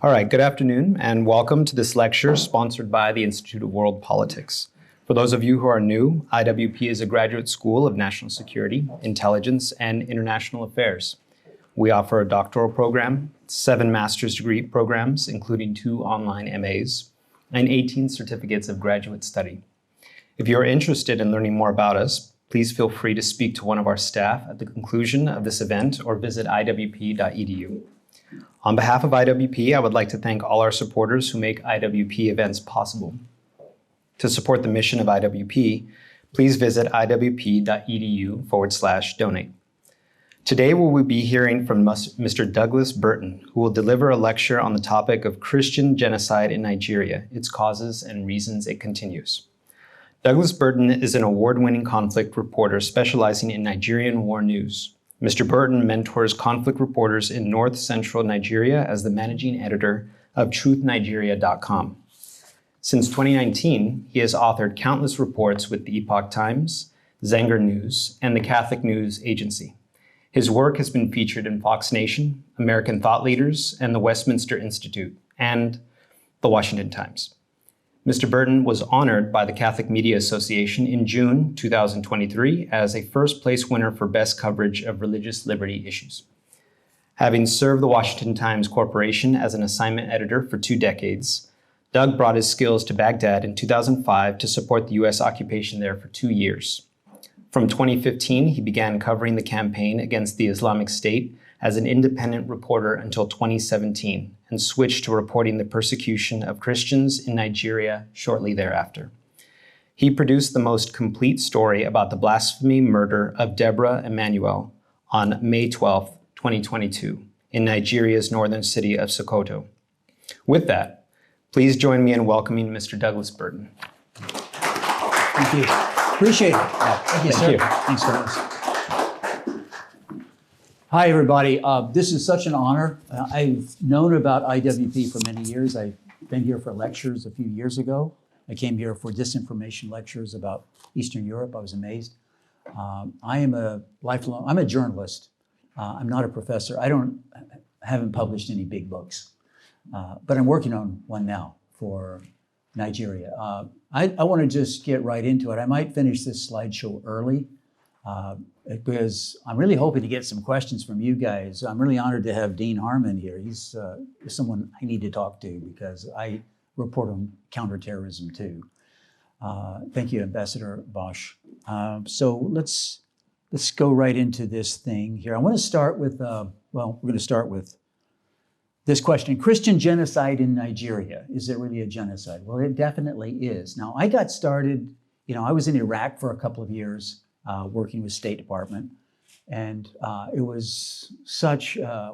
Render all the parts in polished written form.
All right, good afternoon and welcome to this lecture sponsored by the Institute of World Politics. For those of you who are new, IWP is a graduate school of national security, intelligence, and international affairs. We offer a doctoral program, 7 master's degree programs, including 2 online MAs, and 18 certificates of graduate study. If you're interested in learning more about us, please feel free to speak to one of our staff at the conclusion of this event or visit iwp.edu. On behalf of IWP, I would like to thank all our supporters who make IWP events possible. To support the mission of IWP, please visit iwp.edu/donate. Today we will be hearing from Mr. Douglas Burton, who will deliver a lecture on the topic of Christian genocide in Nigeria, its causes and reasons it continues. Douglas Burton is an award-winning conflict reporter specializing in Nigerian war news. Mr. Burton mentors conflict reporters in north-central Nigeria as the managing editor of TruthNigeria.com. Since 2019, he has authored countless reports with the Epoch Times, Zenger News, and the Catholic News Agency. His work has been featured in Fox Nation, American Thought Leaders, and the Westminster Institute, and the Washington Times. Mr. Burton was honored by the Catholic Media Association in June 2023 as a first-place winner for best coverage of religious liberty issues. Having served the Washington Times Corporation as an assignment editor for 2 decades, Doug brought his skills to Baghdad in 2005 to support the U.S. occupation there for 2 years. From 2015, he began covering the campaign against the Islamic State as an independent reporter until 2017 and switched to reporting the persecution of Christians in Nigeria shortly thereafter. He produced the most complete story about the blasphemy murder of Deborah Emanuel on May 12, 2022, in Nigeria's northern city of Sokoto. With that, please join me in welcoming Mr. Douglas Burton. Thank you. Appreciate it. Thank you, sir. Thanks, guys. Hi, everybody. This is such an honor. I've known about IWP for many years. I've been here for lectures a few years ago. I came here for disinformation lectures about Eastern Europe. I was amazed. I'm a journalist. I'm not a professor. Haven't published any big books, but I'm working on one now for Nigeria. I want to just get right into it. I might finish this slideshow early because I'm really hoping to get some questions from you guys. I'm really honored to have Dean Harmon here. He's someone I need to talk to because I report on counterterrorism too. Thank you, Ambassador Bosch. So let's go right into this thing here. I want to start with, we're going to start with this question: Christian genocide in Nigeria, is it really a genocide? Well, it definitely is. Now, I got started, I was in Iraq for a couple of years working with State Department, and it was such a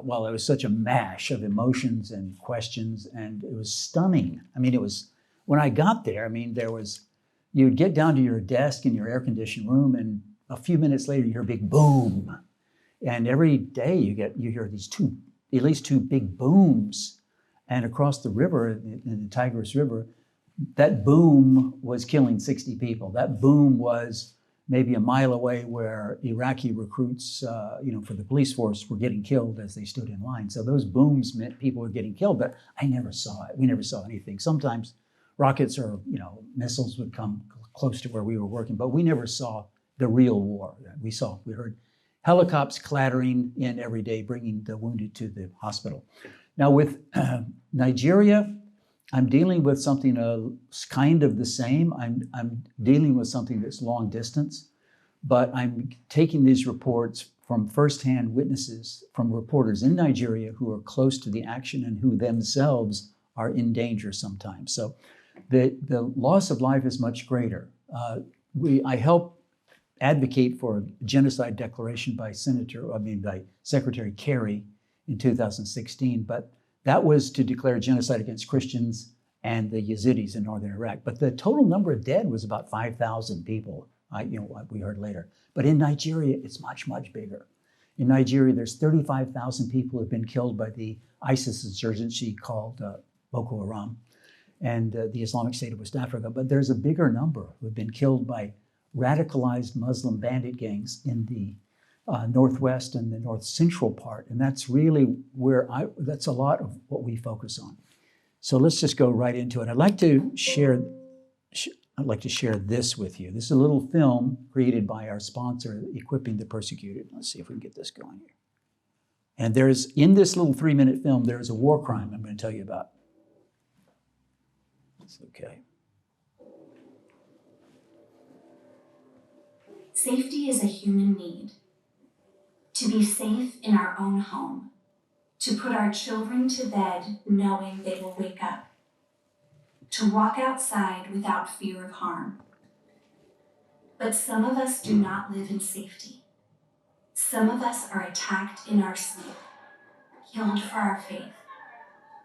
mash of emotions and questions, and it was stunning. I mean, when I got there, you'd get down to your desk in your air-conditioned room, and a few minutes later, you hear a big boom. And every day you hear these at least two big booms. And across the river, in the Tigris River, that boom was killing 60 people. That boom was maybe a mile away where Iraqi recruits, for the police force were getting killed as they stood in line. So those booms meant people were getting killed, but I never saw it. We never saw anything. Sometimes rockets or, missiles would come close to where we were working, but we never saw the real war. We heard helicopters clattering in every day, bringing the wounded to the hospital. Now with Nigeria, I'm dealing with something kind of the same. I'm dealing with something that's long distance, but I'm taking these reports from firsthand witnesses, from reporters in Nigeria who are close to the action and who themselves are in danger sometimes. So the loss of life is much greater. I help advocate for a genocide declaration by Secretary Kerry in 2016, but that was to declare genocide against Christians and the Yazidis in northern Iraq. But the total number of dead was about 5,000 people, we heard later. But in Nigeria, it's much, much bigger. In Nigeria, there's 35,000 people who have been killed by the ISIS insurgency called Boko Haram and the Islamic State of West Africa. But there's a bigger number who have been killed by radicalized Muslim bandit gangs in the northwest and the north central part. And that's really where that's a lot of what we focus on. So let's just go right into it. I'd like to share this with you. This is a little film created by our sponsor, Equipping the Persecuted. Let's see if we can get this going here. And there's, in this little 3-minute film, there's a war crime I'm going to tell you about. It's okay. Safety is a human need. To be safe in our own home. To put our children to bed knowing they will wake up. To walk outside without fear of harm. But some of us do not live in safety. Some of us are attacked in our sleep, killed for our faith.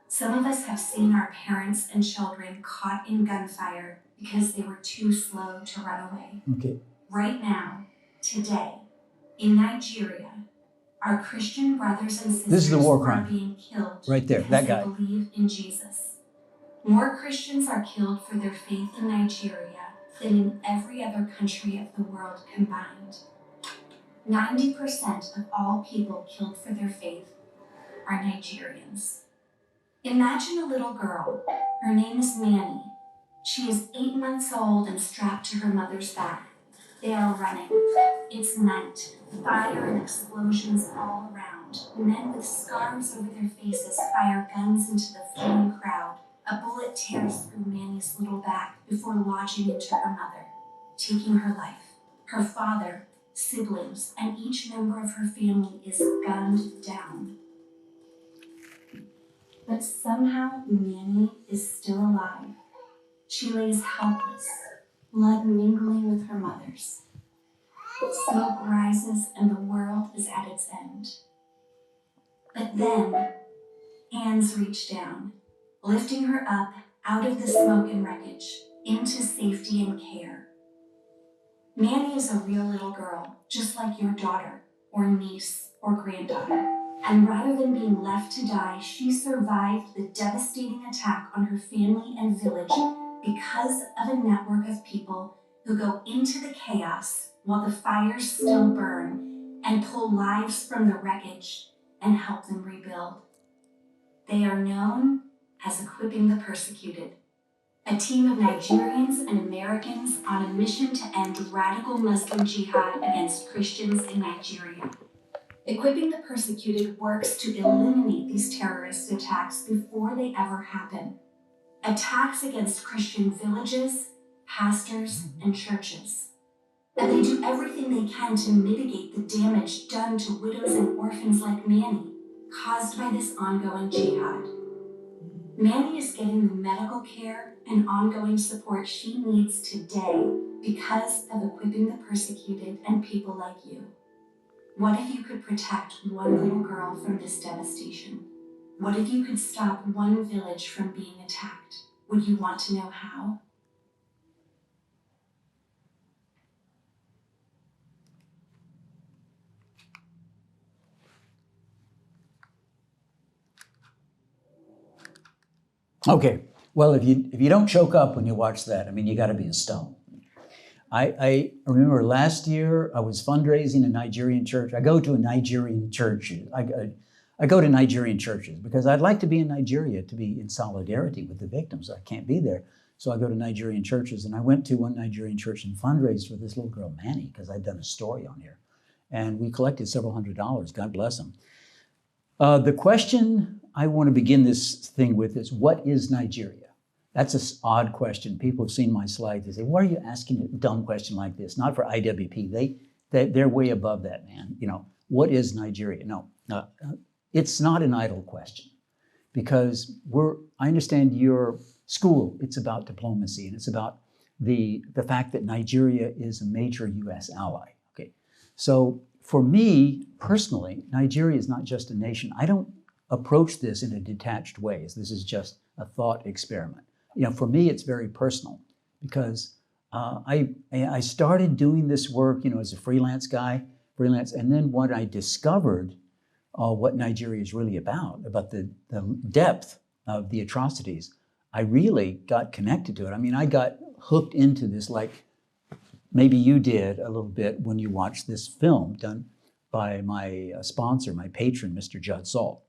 Some of us have seen our parents and children caught in gunfire because they were too slow to run away. Okay. Right now, today, in Nigeria, our Christian brothers and This is the sisters war are crime. being killed Right there, because that guy. they believe in Jesus. More Christians are killed for their faith in Nigeria than in every other country of the world combined. 90% of all people killed for their faith are Nigerians. Imagine a little girl. Her name is Manny. She is 8 months old and strapped to her mother's back. They are running. It's night. Fire and explosions all around. Men with scarves over their faces fire guns into the fleeing crowd. A bullet tears through Manny's little back before lodging into her mother, taking her life. Her father, siblings, and each member of her family is gunned down. But somehow Manny is still alive. She lays helpless, blood mingling with her mother's. Smoke rises and the world is at its end. But then, hands reach down, lifting her up out of the smoke and wreckage into safety and care. Manny is a real little girl, just like your daughter, or niece, or granddaughter. And rather than being left to die, she survived the devastating attack on her family and village because of a network of people who go into the chaos while the fires still burn and pull lives from the wreckage and help them rebuild. They are known as Equipping the Persecuted, a team of Nigerians and Americans on a mission to end radical Muslim jihad against Christians in Nigeria. Equipping the Persecuted works to eliminate these terrorist attacks before they ever happen. Attacks against Christian villages, pastors, and churches. And they do everything they can to mitigate the damage done to widows and orphans like Manny, caused by this ongoing jihad. Manny is getting the medical care and ongoing support she needs today because of Equipping the Persecuted and people like you. What if you could protect one little girl from this devastation? What if you could stop one village from being attacked? Would you want to know how? Okay, well, if you don't choke up when you watch that, I mean, you got to be a stone. I remember last year I was fundraising in a Nigerian church. I go to Nigerian churches because I'd like to be in Nigeria to be in solidarity with the victims. I can't be there, so I go to Nigerian churches. And I went to one Nigerian church and fundraised for this little girl, Manny, because I'd done a story on here. And we collected several $100s, God bless them. The question I want to begin this thing with is, what is Nigeria? That's an odd question. People have seen my slides. They say, why are you asking a dumb question like this? Not for IWP. They're way above that, man. You know, what is Nigeria? No, it's not an idle question because I understand your school, it's about diplomacy and it's about the fact that Nigeria is a major US ally. Okay, so for me personally, Nigeria is not just a nation. I don't approach this in a detached way. This is just a thought experiment. You know, for me, it's very personal because I started doing this work, you know, as a freelance, and then when I discovered what Nigeria is really about the depth of the atrocities, I really got connected to it. I mean, I got hooked into this like maybe you did a little bit when you watched this film done by my sponsor, my patron, Mr. Judd Salt.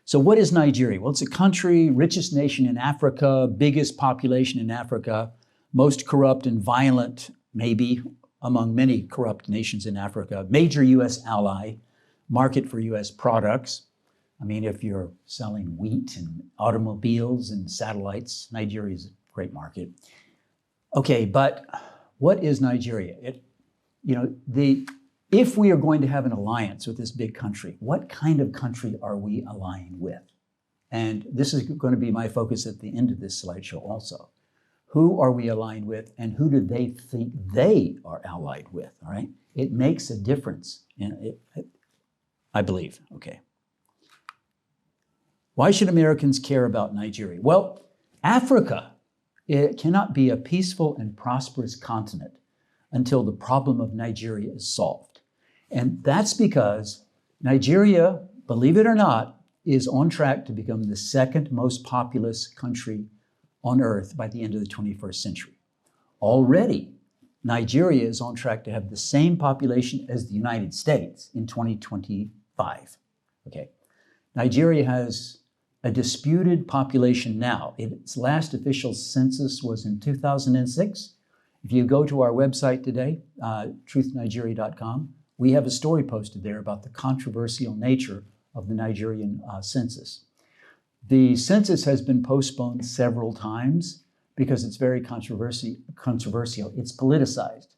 So what is Nigeria? Well, it's a country, richest nation in Africa, biggest population in Africa, most corrupt and violent, maybe, among many corrupt nations in Africa, major US ally, market for US products. I mean, if you're selling wheat and automobiles and satellites, Nigeria is a great market. Okay, but what is Nigeria? If we are going to have an alliance with this big country, what kind of country are we aligning with? And this is going to be my focus at the end of this slideshow also. Who are we aligned with, and who do they think they are allied with, all right? It makes a difference, I believe, okay. Why should Americans care about Nigeria? Well, Africa, it cannot be a peaceful and prosperous continent until the problem of Nigeria is solved. And that's because Nigeria, believe it or not, is on track to become the second most populous country on earth by the end of the 21st century. Already, Nigeria is on track to have the same population as the United States in 2025. Okay. Nigeria has a disputed population now. Its last official census was in 2006. If you go to our website today, truthnigeria.com, we have a story posted there about the controversial nature of the Nigerian census. The census has been postponed several times because it's very controversial. It's politicized.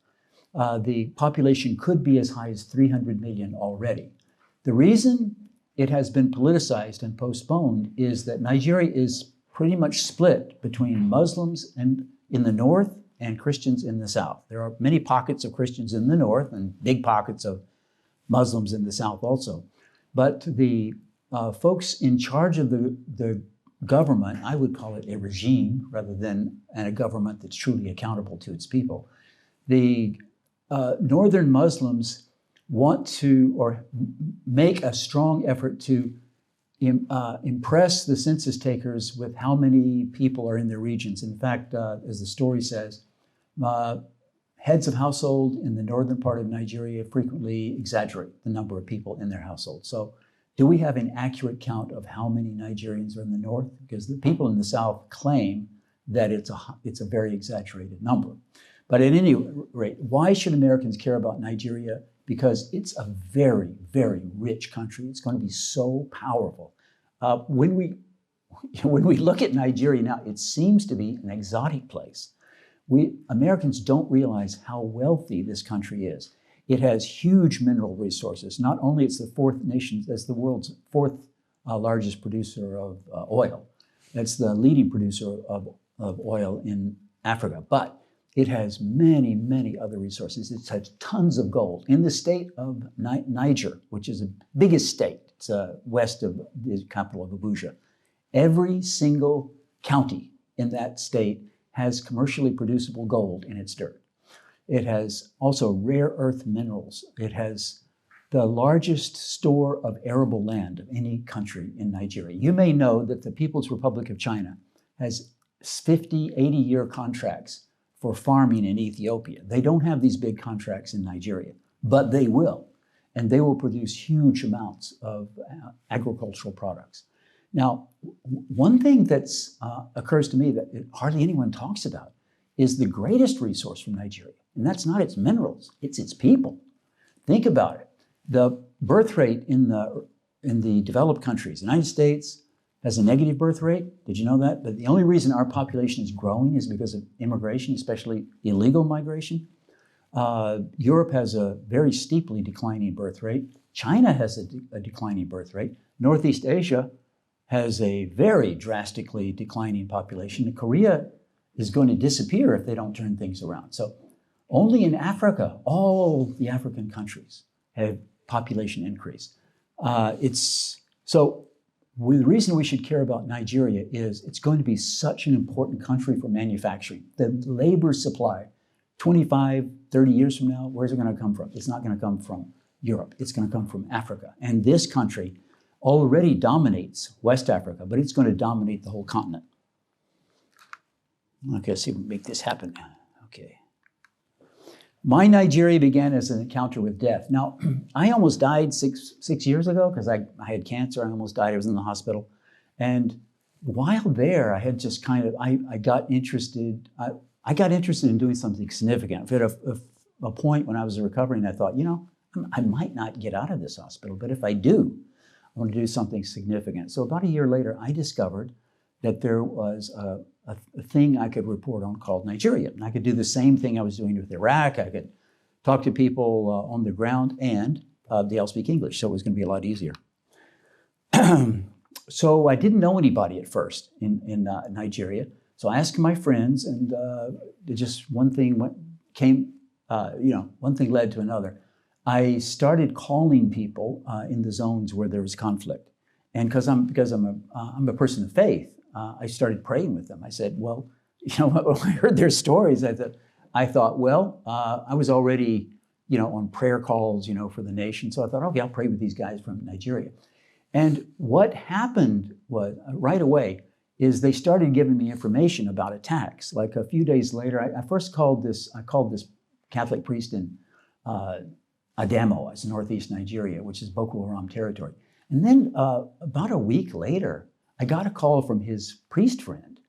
The population could be as high as 300 million already. The reason it has been politicized and postponed is that Nigeria is pretty much split between Muslims in the north and Christians in the south. There are many pockets of Christians in the north and big pockets of Muslims in the south also. But the folks in charge of the government, I would call it a regime rather than a government that's truly accountable to its people. The northern Muslims want to, or make a strong effort to impress the census takers with how many people are in their regions. In fact, as the story says, heads of household in the northern part of Nigeria frequently exaggerate the number of people in their household. So do we have an accurate count of how many Nigerians are in the north? Because the people in the south claim that it's a very exaggerated number. But at any rate, why should Americans care about Nigeria? Because it's a very, very rich country. It's going to be so powerful. When we look at Nigeria now, it seems to be an exotic place. Americans don't realize how wealthy this country is. It has huge mineral resources. Not only it's the fourth nation, as the world's fourth largest producer of oil. It's the leading producer of oil in Africa, but it has many, many other resources. It has tons of gold. In the state of Niger, which is the biggest state, it's west of the capital of Abuja, every single county in that state has commercially producible gold in its dirt. It has also rare earth minerals. It has the largest store of arable land of any country in Nigeria. You may know that the People's Republic of China has 50, 80-year contracts for farming in Ethiopia. They don't have these big contracts in Nigeria, but they will. And they will produce huge amounts of agricultural products. Now, one thing that occurs to me that hardly anyone talks about is the greatest resource from Nigeria. And that's not its minerals, it's its people. Think about it. The birth rate in the developed countries, the United States has a negative birth rate. Did you know that? But the only reason our population is growing is because of immigration, especially illegal migration. Europe has a very steeply declining birth rate. China has a declining birth rate. Northeast Asia has a very drastically declining population. And Korea is going to disappear if they don't turn things around. So only in Africa, all the African countries have population increase. The reason we should care about Nigeria is it's going to be such an important country for manufacturing. The labor supply, 25, 30 years from now, where's it going to come from? It's not going to come from Europe. It's going to come from Africa. And this country already dominates West Africa, but it's going to dominate the whole continent. Okay, let's see if we can make this happen. Okay. My Nigeria began as an encounter with death. Now, I almost died six years ago because I had cancer. I almost died. I was in the hospital. And while there, I had just kind of, I got interested. I got interested in doing something significant. At a point when I was recovering, I thought, you know, I might not get out of this hospital, but if I do, I want to do something significant. So about a year later, I discovered that there was a thing I could report on called Nigeria. And I could do the same thing I was doing with Iraq. I could talk to people on the ground, and they all speak English, so it was going to be a lot easier. So I didn't know anybody at first in Nigeria. So I asked my friends, and just one thing one thing led to another. I started calling people in the zones where there was conflict, and because I'm a person of faith, I started praying with them. I said, well, you know, when I heard their stories, I thought, well, I was already, you know, on prayer calls, you know, for the nation. So I thought, okay, I'll pray with these guys from Nigeria. And what happened was right away is they started giving me information about attacks. Like a few days later, I called this Catholic priest in Adamo, it's Northeast Nigeria, which is Boko Haram territory. And then about a week later, I got a call from his priest friend,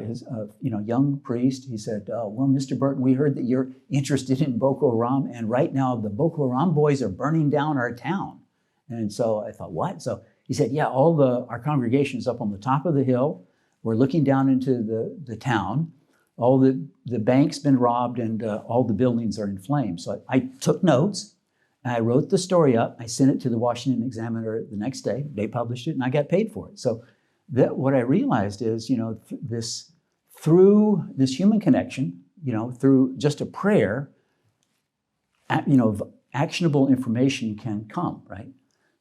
his young priest. He said, well, Mr. Burton, we heard that you're interested in Boko Haram, and right now the Boko Haram boys are burning down our town. And so I thought, what? So he said, yeah, our congregation is up on the top of the hill. We're looking down into the town. All the bank's been robbed, and all the buildings are in flames. So I took notes. I wrote the story up. I sent it to the Washington Examiner the next day. They published it, and I got paid for it. So what I realized is, you know, through this human connection, you know, through just a prayer, you know, actionable information can come, right?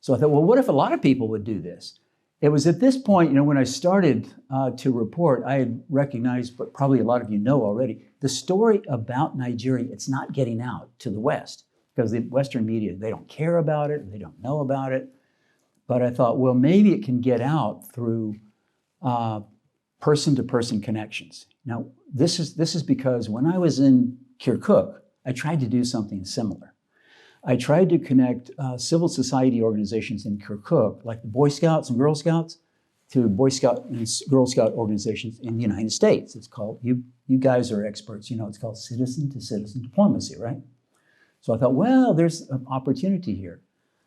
So I thought, well, what if a lot of people would do this? It was at this point, you know, when I started to report, I had recognized, but probably a lot of you know already, the story about Nigeria, it's not getting out to the West because the Western media, they don't care about it, they don't know about it. But I thought, well, maybe it can get out through person-to-person connections. Now, this is because when I was in Kirkuk, I tried to do something similar. I tried to connect civil society organizations in Kirkuk, like the Boy Scouts and Girl Scouts, to Boy Scout and Girl Scout organizations in the United States. It's called, you guys are experts, you know, it's called citizen-to-citizen diplomacy, right? So I thought, well, there's an opportunity here.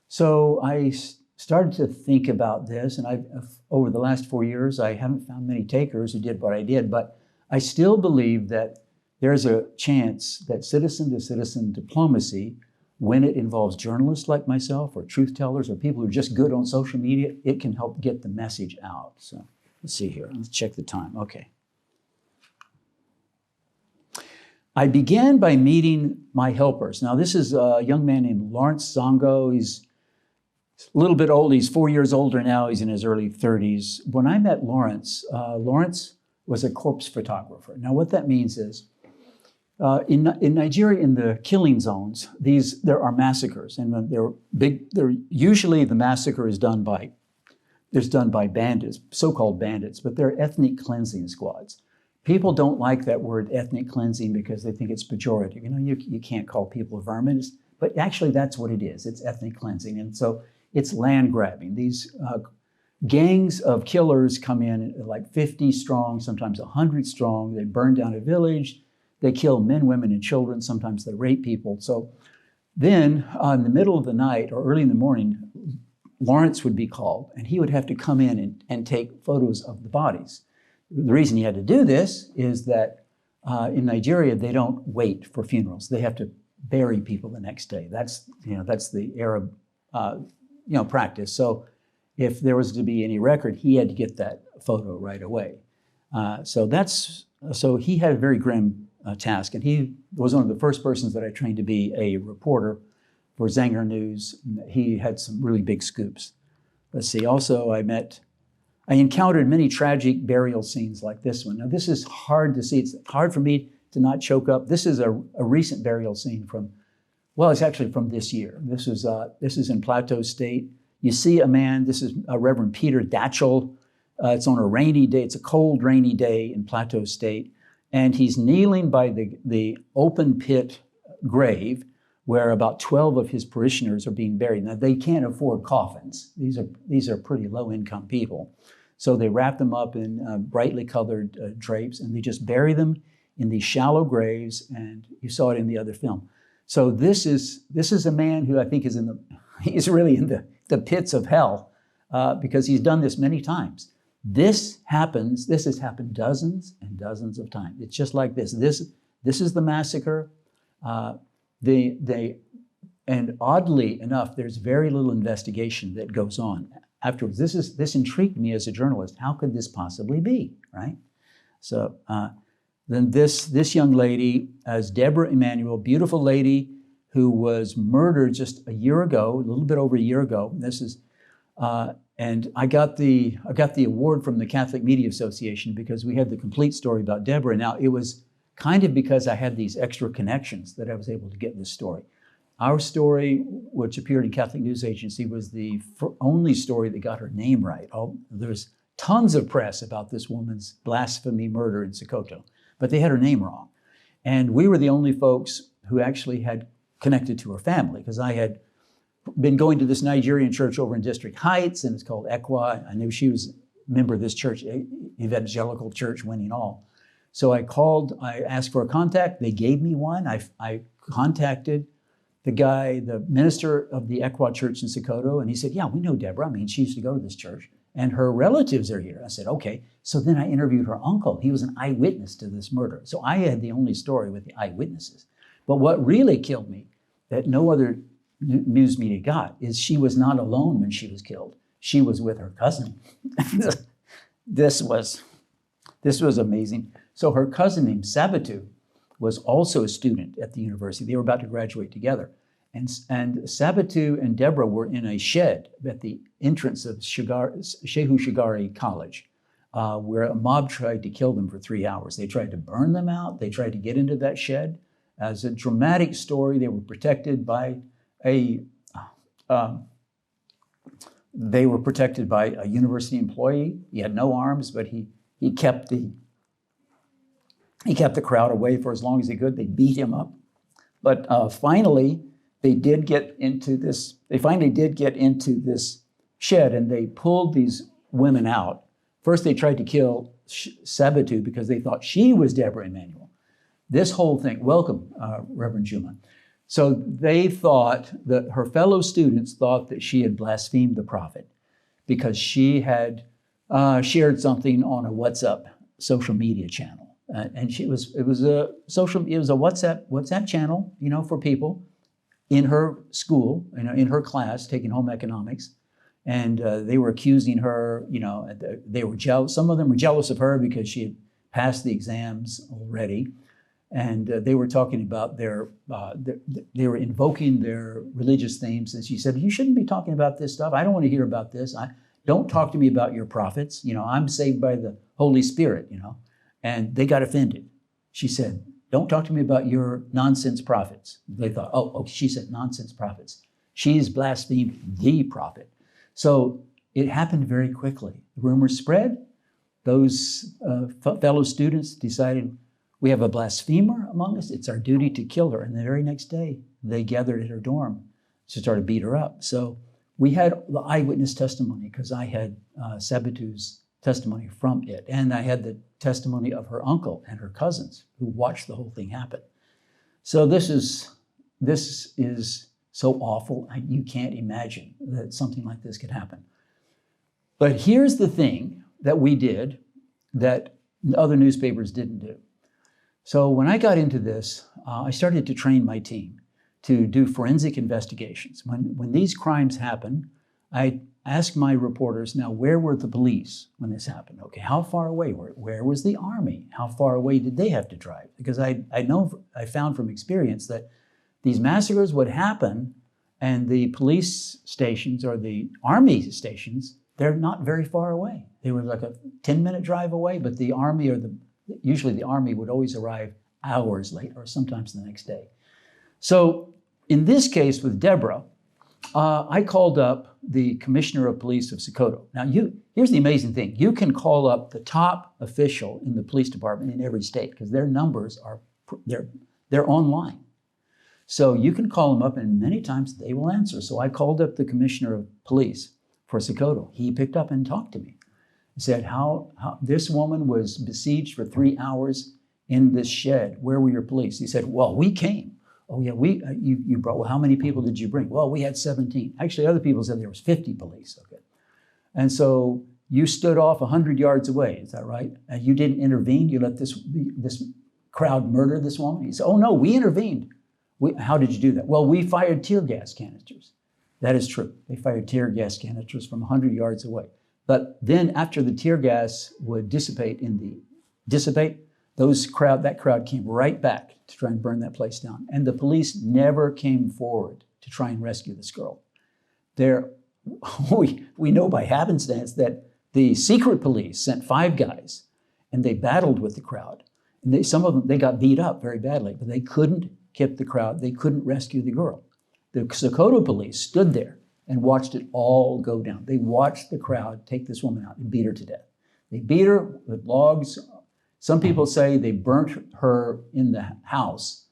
So I started to think about this, and over the last 4 years, I haven't found many takers who did what I did, but I still believe that there's a chance that citizen-to-citizen diplomacy, when it involves journalists like myself or truth tellers or people who are just good on social media, it can help get the message out. So let's see here. Let's check the time. Okay. I began by meeting my helpers. Now, this is a young man named Lawrence Zongo. He's a little bit old. He's 4 years older now. He's in his early 30s. When I met Lawrence, Lawrence was a corpse photographer. Now, what that means is, in Nigeria, in the killing zones, there are massacres, and they're big. Usually the massacre is done by bandits, so-called bandits, but they're ethnic cleansing squads. People don't like that word ethnic cleansing because they think it's pejorative. You know, you can't call people vermin, but actually that's what it is. It's ethnic cleansing, and so it's land grabbing. These gangs of killers come in like 50 strong, sometimes 100 strong. They burn down a village. They kill men, women, and children. Sometimes they rape people. So then in the middle of the night or early in the morning, Lawrence would be called, and he would have to come in and take photos of the bodies. The reason he had to do this is that in Nigeria, they don't wait for funerals. They have to bury people the next day. That's the Arab practice. So if there was to be any record, he had to get that photo right away. So he had a very grim task, and he was one of the first persons that I trained to be a reporter for Zenger News. He had some really big scoops. Let's see, also I encountered many tragic burial scenes like this one. Now this is hard to see. It's hard for me to not choke up. This is a recent burial scene it's actually from this year. This is in Plateau State. You see a man, this is Reverend Peter Datchell. It's on a rainy day. It's a cold, rainy day in Plateau State. And he's kneeling by the open pit grave where about 12 of his parishioners are being buried. Now, they can't afford coffins. These are pretty low-income people. So they wrap them up in brightly colored drapes, and they just bury them in these shallow graves, and you saw it in the other film. So this is a man who I think he's really in the pits of hell because he's done this many times. This has happened dozens and dozens of times. It's just like this. This is the massacre. And oddly enough, there's very little investigation that goes on afterwards. This intrigued me as a journalist. How could this possibly be, right? So then this young lady, as Deborah Emanuel, beautiful lady who was murdered just a year ago, a little bit over a year ago. And I got the award from the Catholic Media Association because we had the complete story about Deborah. Now, it was kind of because I had these extra connections that I was able to get this story. Our story, which appeared in Catholic News Agency, was the only story that got her name right. There's tons of press about this woman's blasphemy murder in Sokoto, but they had her name wrong. And we were the only folks who actually had connected to her family, because I had been going to this Nigerian church over in District Heights, and it's called Ekwa. I knew she was a member of this church, evangelical church, winning all. So I asked for a contact. They gave me one. I contacted the guy, the minister of the Ekwa church in Sokoto, and he said, yeah, we know Deborah. I mean, she used to go to this church, and her relatives are here. I said, okay. So then I interviewed her uncle. He was an eyewitness to this murder. So I had the only story with the eyewitnesses. But what really killed me, that no other news media got, is she was not alone when she was killed. She was with her cousin. This was amazing. So her cousin named Sabatou was also a student at the university. They were about to graduate together. And Sabatou and Deborah were in a shed at the entrance of Shehu Shigari College, where a mob tried to kill them for 3 hours. They tried to burn them out. They tried to get into that shed. As a dramatic story, they were protected by a university employee. He had no arms, but he kept the crowd away for as long as he could. They beat him up, but finally they did get into this. They finally did get into this shed, and they pulled these women out. First, they tried to kill Sabatou because they thought she was Deborah Emanuel. This whole thing. Welcome, Reverend Juma. So they thought that her fellow students thought that she had blasphemed the prophet because she had shared something on a WhatsApp social media channel, and it was a WhatsApp channel, for people in her school, in her class, taking home economics, and they were accusing her. They were jealous. Some of them were jealous of her because she had passed the exams already. And they were talking about they were invoking their religious themes. And she said, you shouldn't be talking about this stuff. I don't want to hear about this. Don't talk to me about your prophets. I'm saved by the Holy Spirit, And they got offended. She said, don't talk to me about your nonsense prophets. They thought, oh, okay, she said nonsense prophets. She's blasphemed the prophet. So it happened very quickly. The rumor spread. Those fellow students decided, we have a blasphemer among us. It's our duty to kill her. And the very next day, they gathered at her dorm to start to beat her up. So we had the eyewitness testimony because I had Sabatou's testimony from it. And I had the testimony of her uncle and her cousins who watched the whole thing happen. So this is so awful. You can't imagine that something like this could happen. But here's the thing that we did that other newspapers didn't do. So when I got into this, I started to train my team to do forensic investigations. When these crimes happen, I asked my reporters, now, where were the police when this happened? Okay, how far away? Where was the army? How far away did they have to drive? Because I found from experience that these massacres would happen and the police stations or the army stations, they're not very far away. They were like a 10-minute drive away, but the army usually the army would always arrive hours late or sometimes the next day. So in this case with Deborah, I called up the commissioner of police of Sokoto. Now, here's the amazing thing. You can call up the top official in the police department in every state because their numbers they're online. So you can call them up, and many times they will answer. So I called up the commissioner of police for Sokoto. He picked up and talked to me. He said, how this woman was besieged for 3 hours in this shed. Where were your police? He said, well, we came. Oh yeah, you brought, well, how many people did you bring? Well, we had 17. Actually, other people said there was 50 police, okay. And so you stood off 100 yards away, is that right? And you didn't intervene, you let this crowd murder this woman? He said, oh no, we intervened. How did you do that? Well, we fired tear gas canisters. That is true. They fired tear gas canisters from 100 yards away. But then after the tear gas would dissipate, that crowd came right back to try and burn that place down. And the police never came forward to try and rescue this girl. We know by happenstance that the secret police sent 5 guys, and they battled with the crowd. And some of them, they got beat up very badly, but they couldn't keep the crowd. They couldn't rescue the girl. The Sokoto police stood there and watched it all go down. They watched the crowd take this woman out and beat her to death. They beat her with logs. Some people say they burnt her in the house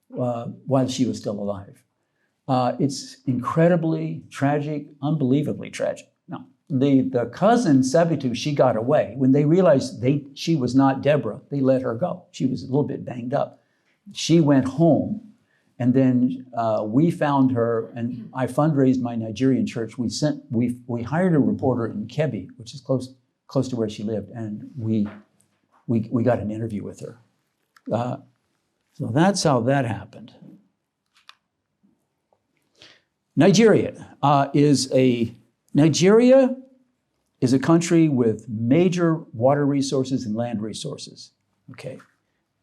while she was still alive. It's incredibly tragic, unbelievably tragic. Now, the cousin, Sabitu, she got away. When they realized she was not Deborah, they let her go. She was a little bit banged up. She went home, and then we found her, and I fundraised my Nigerian church. We hired a reporter in Kebbi, which is close to where she lived, and we got an interview with her. So that's how that happened. Nigeria is a country with major water resources and land resources. Okay,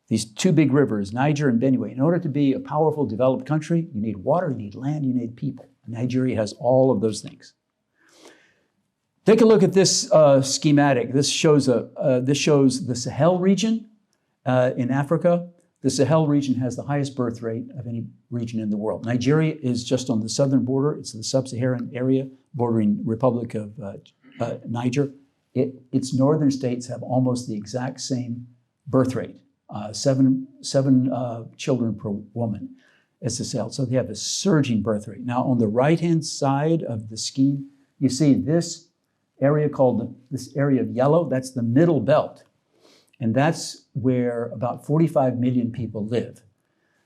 these 2 big rivers, Niger and Benue. In order to be a powerful, developed country, you need water, you need land, you need people. Nigeria has all of those things. Take a look at this schematic. This shows the Sahel region in Africa. The Sahel region has the highest birth rate of any region in the world. Nigeria is just on the southern border. It's the sub-Saharan area bordering Republic of Niger. Its northern states have almost the exact same birth rate, 7 children per woman as the Sahel. So they have a surging birth rate. Now, on the right-hand side of the scheme, you see this area this area of yellow, that's the middle belt. And that's where about 45 million people live.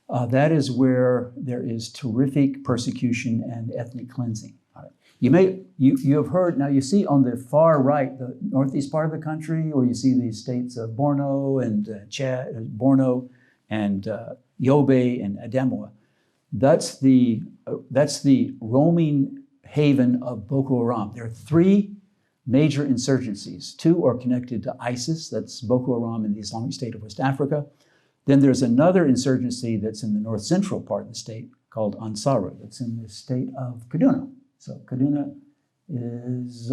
That is where there is terrific persecution and ethnic cleansing. You have heard, now you see on the far right, the northeast part of the country, or you see these states of Borno and Yobe and Adamawa. That's the roaming haven of Boko Haram. There are 3 major insurgencies. 2 are connected to ISIS, that's Boko Haram in the Islamic State of West Africa. Then there's another insurgency that's in the north central part of the state called Ansaru, that's in the state of Kaduna. So Kaduna is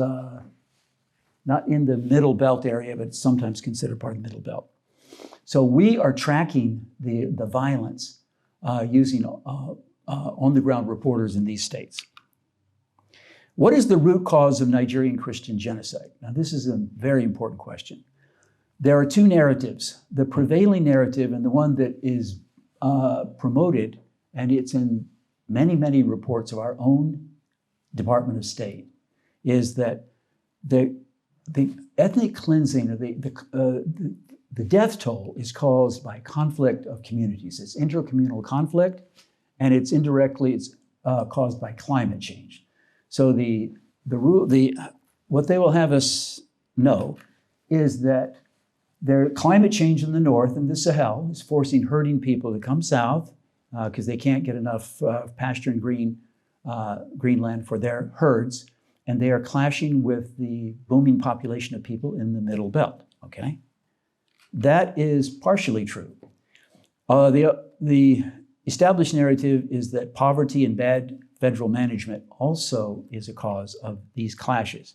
not in the middle belt area, but it's sometimes considered part of the middle belt. So we are tracking the violence using on-the-ground reporters in these states. What is the root cause of Nigerian Christian genocide? Now, this is a very important question. There are 2 narratives. The prevailing narrative and the one that is promoted, and it's in many, many reports of our own Department of State, is that the ethnic cleansing, or the death toll is caused by conflict of communities. It's intercommunal conflict, and it's caused by climate change. So what they will have us know is that their climate change in the north and the Sahel is forcing herding people to come south because they can't get enough pasture and greenland for their herds, and they are clashing with the booming population of people in the middle belt. Okay, that is partially true. The established narrative is that poverty and bad federal management also is a cause of these clashes.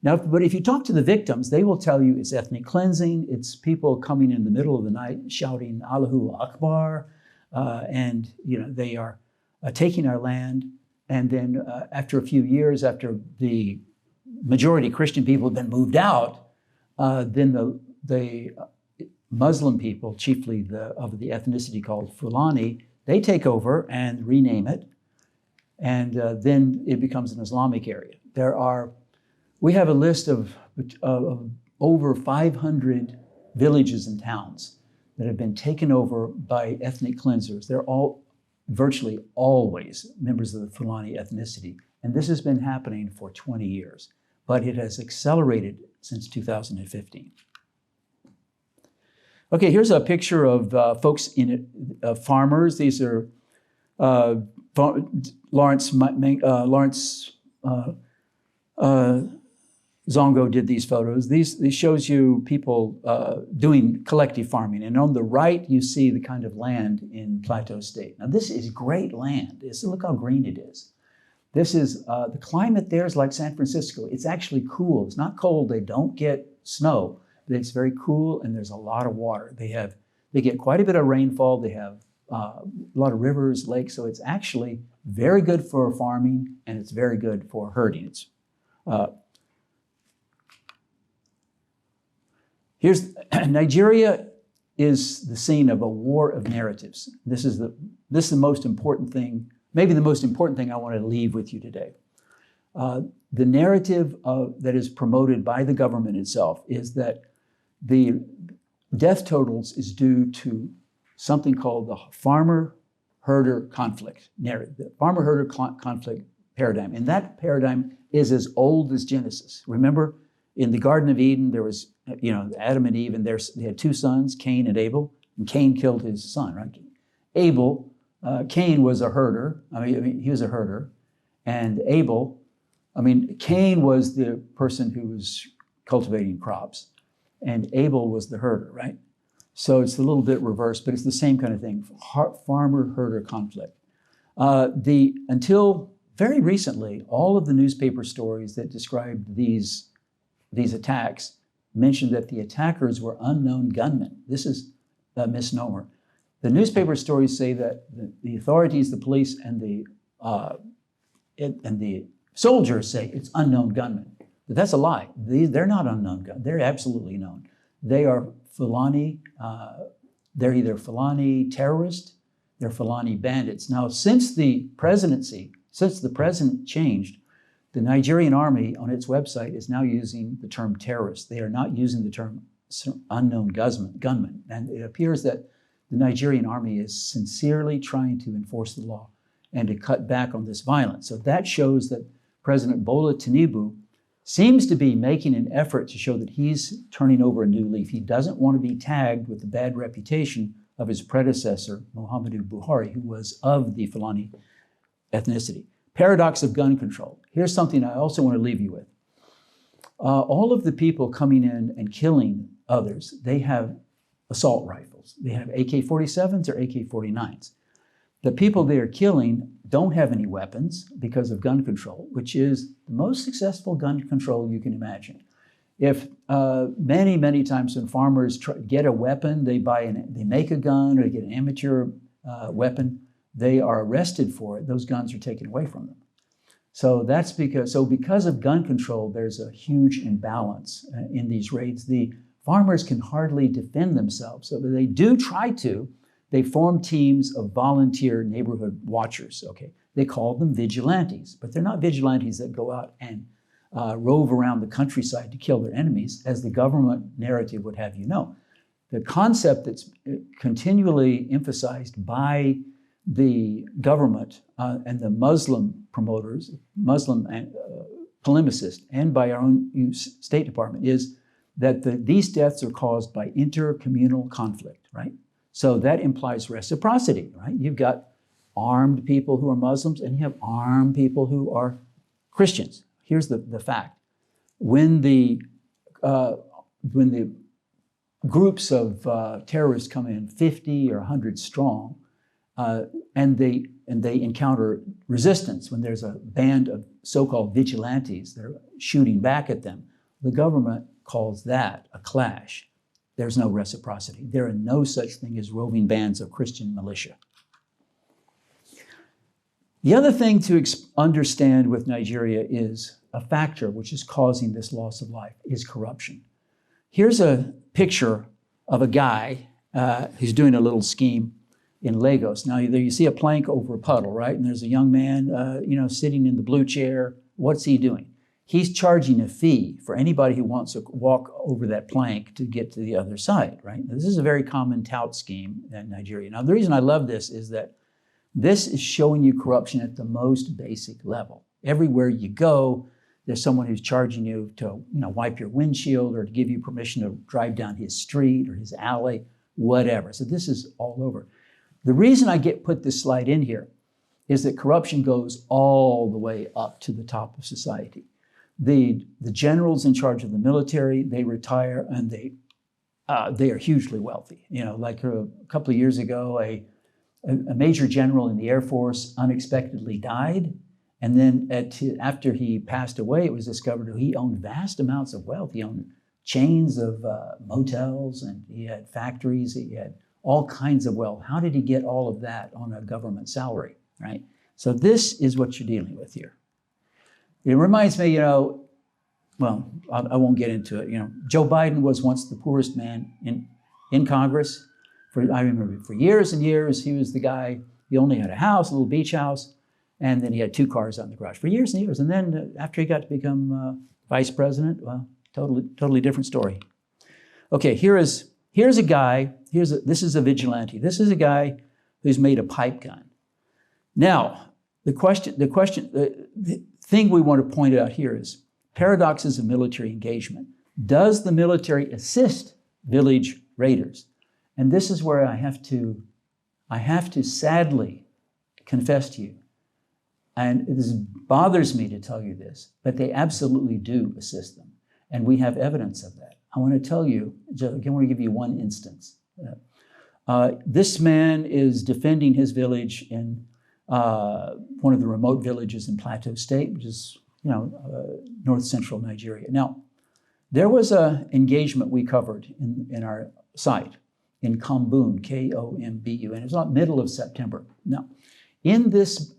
Now, but if you talk to the victims, they will tell you it's ethnic cleansing, it's people coming in the middle of the night shouting Allahu Akbar, and they are taking our land. And then after a few years, after the majority Christian people have been moved out, then the Muslim people, chiefly of the ethnicity called Fulani, They take over and rename it, and then it becomes an Islamic area. We have a list of over 500 villages and towns that have been taken over by ethnic cleansers. They're all virtually always members of the Fulani ethnicity. And this has been happening for 20 years, but it has accelerated since 2015. Okay, here's a picture of folks in it, farmers. These are Lawrence Zongo did these photos. These shows you people doing collective farming. And on the right, you see the kind of land in Plateau State. Now, this is great land. Look how green it is. This is, the climate there is like San Francisco. It's actually cool. It's not cold. They don't get snow, but it's very cool, and there's a lot of water. They get quite a bit of rainfall. They have a lot of rivers, lakes, so it's actually very good for farming, and it's very good for herding. Nigeria is the scene of a war of narratives. This is the most important thing, maybe the most important thing I want to leave with you today. The narrative that is promoted by the government itself is that the death totals is due to something called the farmer-herder conflict narrative, the farmer-herder conflict paradigm. And that paradigm is as old as Genesis. Remember, in the Garden of Eden, there was, Adam and Eve, and they had two sons, Cain and Abel, and Cain killed his son, right? Cain was a herder. He was a herder. And Cain was the person who was cultivating crops, and Abel was the herder, right? So it's a little bit reversed, but it's the same kind of thing, farmer-herder conflict. Until very recently, all of the newspaper stories that described these attacks mentioned that the attackers were unknown gunmen. This is a misnomer. The newspaper stories say that the authorities, the police, and the soldiers say it's unknown gunmen. But that's a lie. They're not unknown gunmen. They're absolutely known. They are Fulani. They're either Fulani terrorists, they're Fulani bandits. Now, since the president changed, the Nigerian army on its website is now using the term terrorist. They are not using the term unknown gunman. And it appears that the Nigerian army is sincerely trying to enforce the law and to cut back on this violence. So that shows that President Bola Tinubu seems to be making an effort to show that he's turning over a new leaf. He doesn't want to be tagged with the bad reputation of his predecessor, Muhammadu Buhari, who was of the Fulani ethnicity. Paradox of gun control. Here's something I also want to leave you with. All of the people coming in and killing others, they have assault rifles. They have AK-47s or AK-49s. The people they are killing don't have any weapons because of gun control, which is the most successful gun control you can imagine. If many, many times when farmers get a weapon, they make a gun or they get an amateur weapon, they are arrested for it. Those guns are taken away from them. So because of gun control, there's a huge imbalance in these raids. The farmers can hardly defend themselves. So they do try to. They form teams of volunteer neighborhood watchers, okay? They call them vigilantes, but they're not vigilantes that go out and rove around the countryside to kill their enemies, as the government narrative would have you know. The concept that's continually emphasized by the government and the Muslim promoters, Muslim polemicists, and by our own State Department is that these deaths are caused by intercommunal conflict, right? So that implies reciprocity, right? You've got armed people who are Muslims and you have armed people who are Christians. Here's the fact. When the groups of terrorists come in 50 or 100 strong, and they encounter resistance, when there's a band of so-called vigilantes that are shooting back at them, the government calls that a clash. There's no reciprocity. There are no such thing as roving bands of Christian militia. The other thing to understand with Nigeria is a factor which is causing this loss of life is corruption. Here's a picture of a guy who's doing a little scheme in Lagos. Now, there you see a plank over a puddle, right? And there's a young man, sitting in the blue chair. What's he doing? He's charging a fee for anybody who wants to walk over that plank to get to the other side, right? This is a very common tout scheme in Nigeria. Now, the reason I love this is that this is showing you corruption at the most basic level. Everywhere you go, there's someone who's charging you to wipe your windshield or to give you permission to drive down his street or his alley, whatever. So this is all over. The reason I put this slide in here is that corruption goes all the way up to the top of society. The generals in charge of the military, they retire and they are hugely wealthy. Like a couple of years ago, a major general in the Air Force unexpectedly died. And then after he passed away, it was discovered he owned vast amounts of wealth. He owned chains of motels, and he had factories. He had all kinds of wealth. How did he get all of that on a government salary, right? So this is what you're dealing with here. It reminds me, I won't get into it. Joe Biden was once the poorest man in Congress. I remember for years and years, he was the guy. He only had a house, a little beach house. And then he had 2 cars out in the garage for years and years. And then after he got to become vice president, well, totally different story. Okay, here's a guy. This is a vigilante. This is a guy who's made a pipe gun. Now, the thing we want to point out here is paradoxes of military engagement. Does the military assist village raiders? And this is where I have to sadly confess to you. And this bothers me to tell you this, but they absolutely do assist them. And we have evidence of that. I want to tell you, I want to give you one instance. This man is defending his village in one of the remote villages in Plateau State, which is, north central Nigeria. Now, there was an engagement we covered in our site in Kambun, K-O-M-B-U, and it was about middle of September. Now, in this